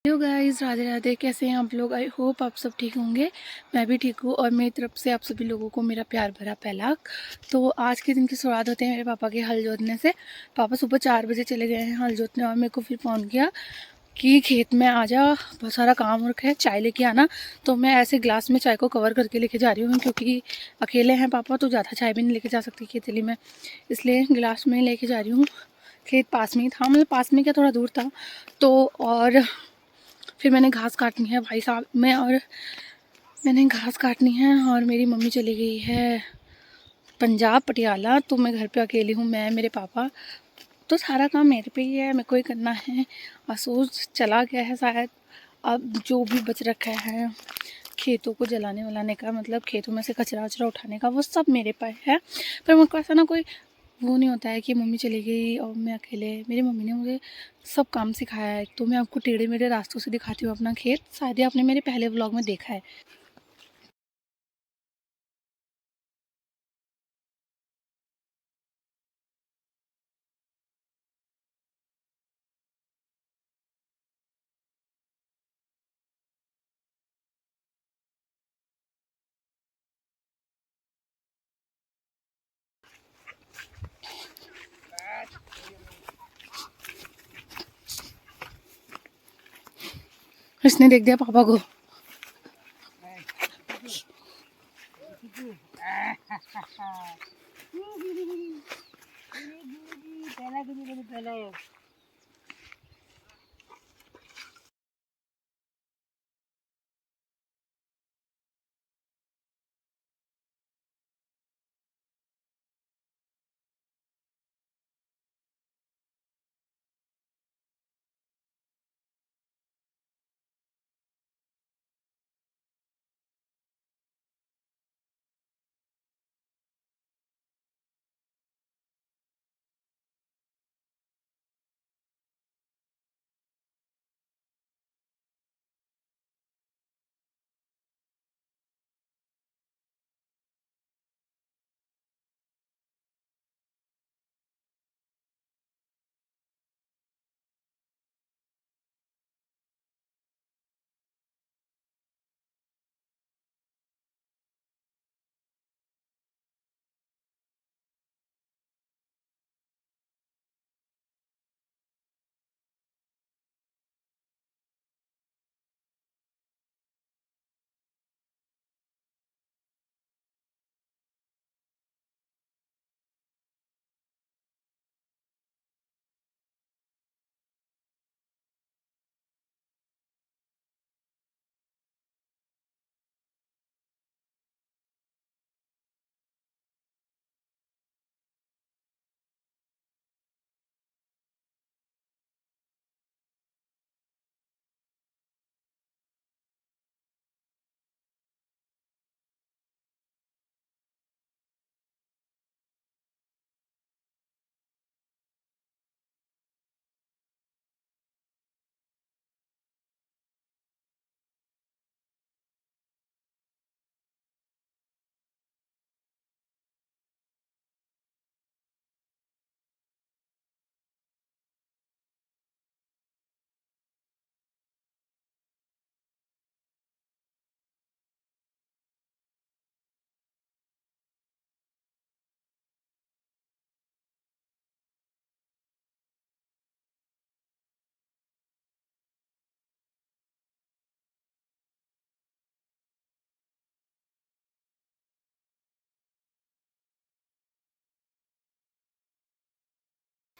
Hello guys, Radhe Radhe. कैसे हैं आप लोग? आई होप आप सब ठीक होंगे। मैं भी ठीक हूँ और मेरी तरफ से आप सभी लोगों को मेरा प्यार भरा पहला। तो आज के दिन की शुरुआत होते हैं मेरे पापा के हल जोतने से। पापा सुबह 4 बजे चले गए हैं हल जोतने और मेरे को फिर फ़ोन किया कि खेत में आ जा, बहुत सारा काम हो रखा है, चाय लेके आना। तो मैं ऐसे ग्लास में चाय को कवर करके लेके जा रही हूँ क्योंकि अकेले हैं पापा तो ज़्यादा चाय भी नहीं लेके जा सकती खेतली में, इसलिए गिलास में लेके जा रही हूँ। खेत पास में ही था, मतलब पास में क्या, थोड़ा दूर था। तो और फिर मैंने घास काटनी है भाई साहब मैंने घास काटनी है और मेरी मम्मी चली गई है पंजाब पटियाला। तो मैं घर पे अकेली हूँ, मैं मेरे पापा। तो सारा काम मेरे पे ही है, मेरे को ही करना है। असूस चला गया है शायद। अब जो भी बच रखा है खेतों को जलाने वलाने का, मतलब खेतों में से कचरा वचरा उठाने का, वो सब मेरे पास है। पर मुझको ऐसा ना कोई वो नहीं होता है कि मम्मी चली गई और मैं अकेले। मेरी मम्मी ने मुझे सब काम सिखाया है। तो मैं आपको टेढ़े मेढ़े रास्तों से दिखाती हूँ अपना खेत। शायद ही आपने मेरे पहले व्लॉग में देखा है। इसने देख दिया पापा को।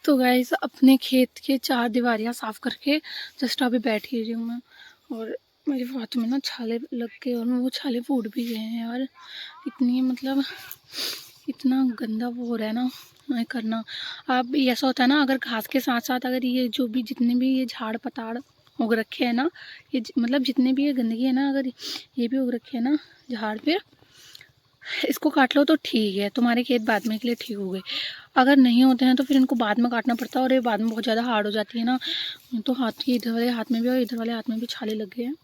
तो गाइस, अपने खेत के 4 दीवारियाँ साफ़ करके जस्ट अभी बैठी रही हूँ मैं। और मेरे हाथ में ना छाले लग के और वो छाले फूट भी गए हैं यार। इतनी मतलब इतना गंदा वो हो रहा है ना नहीं करना। अब ऐसा होता है ना, अगर घास के साथ साथ अगर ये जो भी जितने भी ये झाड़ पताड़ उग रखे हैं ना, ये मतलब जितने भी ये गंदगी है ना, अगर ये भी उग रखे हैं ना झाड़ पे, इसको काट लो तो ठीक है, तुम्हारे खेत बाद में के लिए ठीक हो गए। अगर नहीं होते हैं तो फिर इनको बाद में काटना पड़ता है और ये बाद में बहुत ज़्यादा हार्ड हो जाती है ना। तो हाथ की इधर वाले हाथ में भी और इधर वाले हाथ में भी छाले लग गए हैं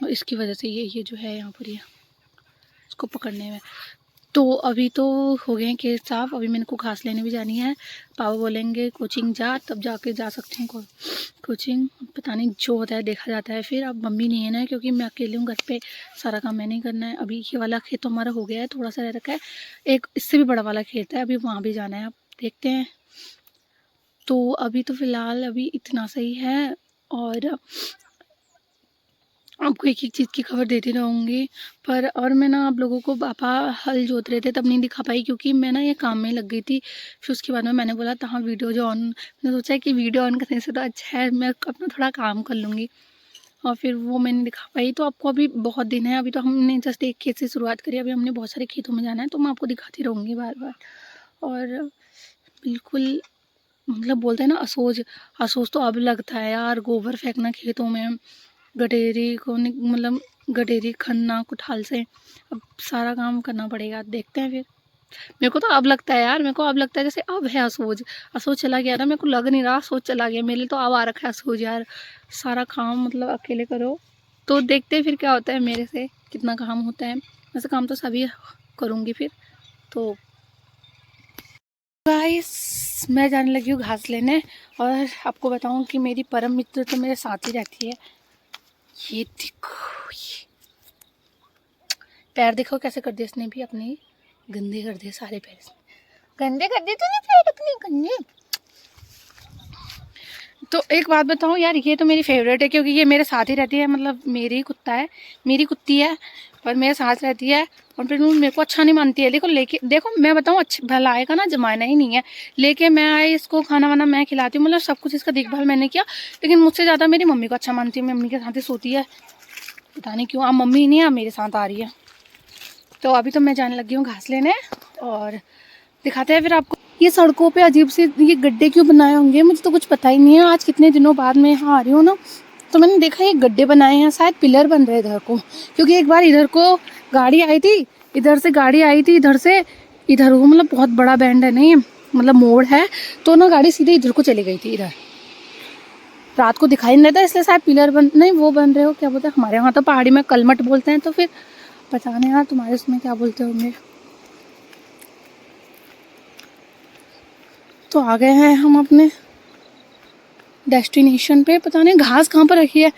और इसकी वजह से ये जो है यहाँ पर ये इसको पकड़ने में। तो अभी तो हो गए हैं खेत साफ। अभी मैंने को घास लेने भी जानी है। पापा बोलेंगे कोचिंग जा, तब जाके जा सकते हैं कोचिंग। पता नहीं, जो होता है देखा जाता है। फिर अब मम्मी नहीं है ना, क्योंकि मैं अकेली हूँ घर पे, सारा काम मैंने ही करना है। अभी ये वाला खेत तो हमारा हो गया है, थोड़ा सा रह रखा है। एक इससे भी बड़ा वाला खेत है, अभी वहाँ भी जाना है। अब देखते हैं। तो अभी तो फ़िलहाल अभी इतना सही है, और आपको एक एक चीज़ की खबर देती रहूँगी। पर और मैं ना आप लोगों को, पापा हल जोत रहे थे तब नहीं दिखा पाई, क्योंकि मैं ना ये काम में लग गई थी। फिर उसके बाद में मैंने बोला था हाँ वीडियो जो ऑन, मैंने सोचा कि वीडियो ऑन करने से तो अच्छा है मैं अपना थोड़ा काम कर लूँगी, और फिर वो मैंने दिखा पाई। तो आपको अभी बहुत दिन है, अभी तो हमने जस्ट एक खेत से शुरुआत करी, अभी हमने बहुत सारे खेतों में जाना है, तो मैं आपको दिखाती रहूँगी बार बार। और बिल्कुल मतलब बोलते हैं ना असोज, असोज तो अब लगता है यार, गोबर फेंकना खेतों में, गडेरी को मतलब गडेरी खनना कुठाल से, अब सारा काम करना पड़ेगा। देखते हैं फिर। मेरे को तो अब लगता है यार, मेरे को अब लगता है जैसे अब है असोज। असोज चला गया ना, मेरे को लग नहीं रहा असोज चला गया, मेरे लिए तो अब आ रखा है असोज यार। सारा काम मतलब अकेले करो। तो देखते हैं फिर क्या होता है, मेरे से कितना काम होता है। वैसे काम तो सभी करूँगी फिर। तो गाइस मैं जाने लगी हूँ घास लेने, और आपको बताऊँ कि मेरी परम मित्र तो मेरे साथ ही रहती है। ये देखो, ये पैर देखो कैसे कर दिए इसने भी अपने, गंदे कर दिए सारे पैर इसने, गंदे कर दिए तूने पैर अपने गंदे। तो एक बात बताऊँ यार, ये तो मेरी फेवरेट है, क्योंकि ये मेरे साथ ही रहती है। मतलब मेरी कुत्ता है, मेरी कुत्ती है, पर मेरे साथ रहती है। और फिर मेरे को अच्छा नहीं मानती है। देखो लेके, देखो मैं बताऊँ, अच्छा भलाई का ना जमाना ही नहीं है। लेके मैं आई इसको, खाना वाना मैं खिलाती हूँ, मतलब सब कुछ इसका देखभाल मैंने किया। लेकिन मुझसे ज़्यादा मेरी मम्मी को अच्छा मानती है, मम्मी के साथ ही सोती है। पता नहीं क्यों, अब मम्मी नहीं है, अब मेरे साथ आ रही है। तो अभी तो मैं जाने लगी हूँ घास लेने, और दिखाते हैं फिर आपको। ये सड़कों पे अजीब से ये गड्ढे क्यों बनाए होंगे, मुझे तो कुछ पता ही नहीं है। आज कितने दिनों बाद मैं यहाँ आ रही हूँ ना, तो मैंने देखा ये गड्ढे बनाए हैं, शायद पिलर बन रहे इधर को। क्योंकि एक बार इधर को गाड़ी आई थी, इधर से गाड़ी आई थी, इधर से इधर को, मतलब बहुत बड़ा बैंड है नहीं, मतलब मोड़ है, तो ना गाड़ी सीधे इधर को चली गई थी। इधर रात को दिखाई नहीं देता, इसलिए शायद पिलर बन, नहीं वो बन रहे हो, क्या बोलते हैं हमारे यहाँ तो पहाड़ी में कलमट बोलते हैं। तो फिर पता नहीं यार तुम्हारे उसमें क्या बोलते होंगे। तो आ गए हैं हम अपने डेस्टिनेशन पे। पता नहीं घास कहाँ पर रखी है,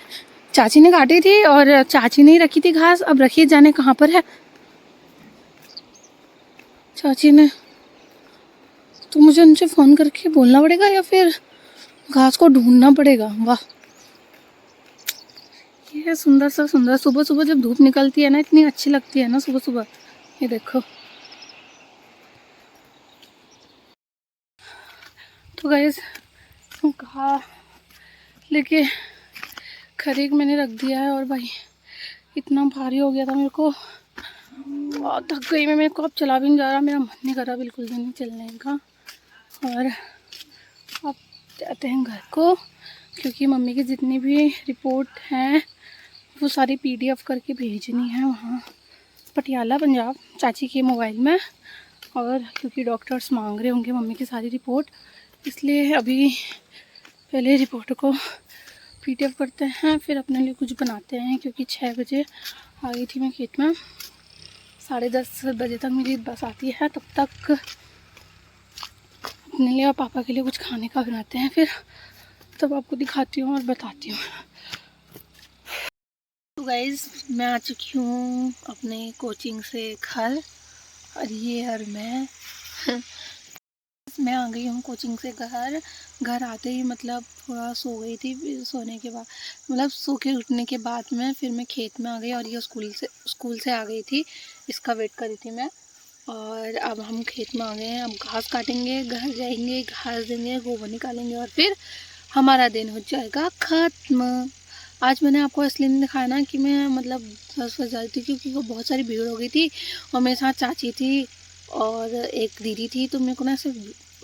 चाची ने काटी थी, और चाची ने ही रखी थी घास, अब रखी जाने कहाँ पर है चाची ने। तो मुझे उनसे फ़ोन करके बोलना पड़ेगा, या फिर घास को ढूंढना पड़ेगा। वाह, ये है सुंदर सा सुंदर। सुबह सुबह जब धूप निकलती है ना, इतनी अच्छी लगती है ना सुबह सुबह। ये देखो। तो गाइस कहा लेके खरीक मैंने रख दिया है, और भाई इतना भारी हो गया था मेरे को, बहुत थक गई मैं। मेरे को अब चला भी नहीं जा रहा, मेरा मन नहीं कर रहा बिल्कुल भी नहीं चलने का। और अब जाते हैं घर को, क्योंकि मम्मी की जितनी भी रिपोर्ट हैं वो सारी PDF करके भेजनी है वहाँ पटियाला पंजाब चाची के मोबाइल में। और क्योंकि डॉक्टर्स मांग रहे होंगे मम्मी की सारी रिपोर्ट, इसलिए अभी पहले रिपोर्ट को PDF करते हैं, फिर अपने लिए कुछ बनाते हैं। क्योंकि 6 बजे आ गई थी मैं खेत में, 10:30 बजे तक मेरी बस आती है, तब तक अपने लिए और पापा के लिए कुछ खाने का बनाते हैं। फिर तब आपको दिखाती हूँ और बताती हूँ। तो गाइज़ मैं आ चुकी हूँ अपने कोचिंग से घर, और ये और मैं आ गई हूँ कोचिंग से घर। घर आते ही मतलब थोड़ा सो गई थी, सोने के बाद मतलब सो के उठने के बाद में फिर मैं खेत में आ गई, और ये स्कूल से आ गई थी, इसका वेट करी थी मैं। और अब हम खेत में आ गए हैं, अब घास काटेंगे, घर जाएंगे, घास देंगे, गोबर निकालेंगे, और फिर हमारा दिन हो जाएगा ख़त्म। आज मैंने आपको इसलिए नहीं दिखाया ना कि मैं मतलब 10 बजे आई थी, क्योंकि वो बहुत सारी भीड़ हो गई थी, और मेरे साथ चाची थी और एक दीदी थी। तो मेरे को ना ऐसे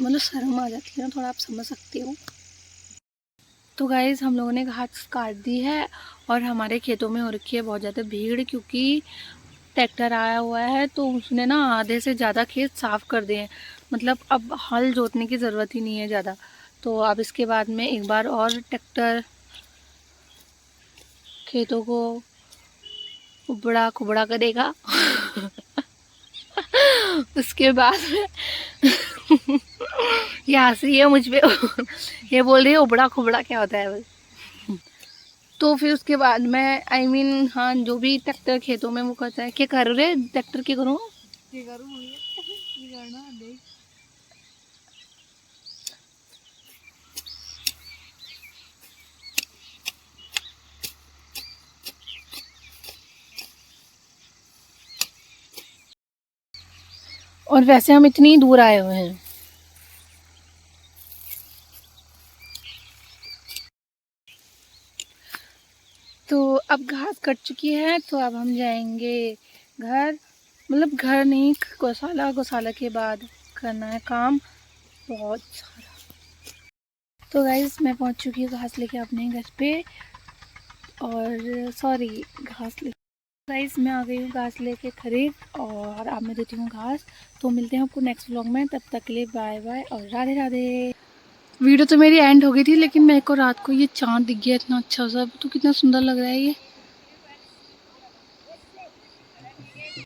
मतलब शर्म आ जाती है ना थोड़ा, आप समझ सकते हो। तो गाइज़ हम लोगों ने घास काट दी है, और हमारे खेतों में हो रखी है बहुत ज़्यादा भीड़, क्योंकि ट्रैक्टर आया हुआ है, तो उसने ना आधे से ज़्यादा खेत साफ़ कर दिए हैं। मतलब अब हल जोतने की ज़रूरत ही नहीं है ज़्यादा। तो अब इसके बाद में एक बार और ट्रैक्टर खेतों को उबड़ा खुबड़ा करेगा उसके बाद में ये हंस रही है मुझ पे। ये बोल रही है उबड़ा खुबड़ा क्या होता है बस। तो फिर उसके बाद मैं हाँ जो भी ट्रैक्टर खेतों में वो करता है, क्या कर रहे ट्रैक्टर क्या करूँ और वैसे हम इतनी दूर आए हुए हैं। तो अब घास कट चुकी है तो अब हम जाएंगे घर, मतलब घर नहीं गौशाला, गौशाला के बाद करना है काम बहुत सारा। तो गाइस मैं पहुंच चुकी हूँ घास लेके अपने घर पे, और सॉरी घास ले गाइस मैं आ गई हूँ घास लेके खरीद, और अब मैं देती हूँ घास। तो मिलते हैं आपको नेक्स्ट व्लॉग में, तब तक के लिए बाय बाय और राधे राधे। वीडियो तो मेरी एंड हो गई थी, लेकिन मेरे को रात को ये चाँद दिख गया इतना अच्छा सा, तो कितना सुंदर लग रहा है ये।